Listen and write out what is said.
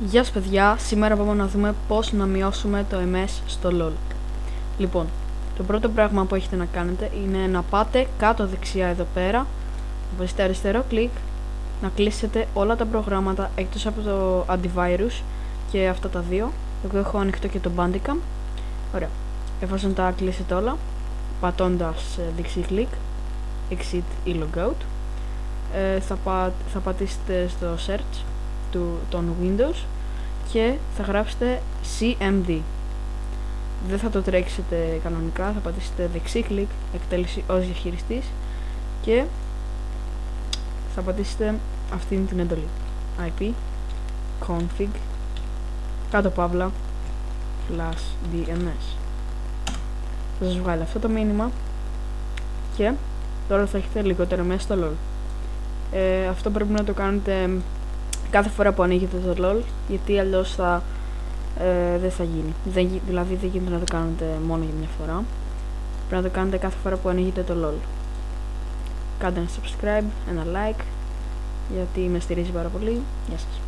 Γεια σας παιδιά, σήμερα πάμε να δούμε πώς να μειώσουμε το MS στο LOL. Λοιπόν, το πρώτο πράγμα που έχετε να κάνετε είναι να πάτε κάτω δεξιά εδώ πέρα, να βάζετε αριστερό κλικ, να κλείσετε όλα τα προγράμματα εκτός από το antivirus και αυτά τα δύο. Εγώ έχω ανοιχτό και το Bandicam. Ωραία, εφόσον τα κλείσετε όλα, πατώντας δεξί κλικ, exit ή logout, θα πατήσετε στο search των Windows και θα γράψετε CMD. Δεν θα το τρέξετε κανονικά, θα πατήσετε δεξί κλικ, εκτέλεση ως διαχειριστής και θα πατήσετε αυτήν την εντολή IP config κάτω παύλα /DNS. Θα σας βγάλει αυτό το μήνυμα και τώρα θα έχετε λιγότερο μέσα στο LOL. Αυτό πρέπει να το κάνετε κάθε φορά που ανοίγετε το LOL, γιατί αλλιώς δεν θα γίνει. Δηλαδή δεν γίνεται να το κάνετε μόνο για μια φορά. Πρέπει να το κάνετε κάθε φορά που ανοίγετε το LOL. Κάντε ένα subscribe, ένα like, γιατί με στηρίζει πάρα πολύ. Γεια σας.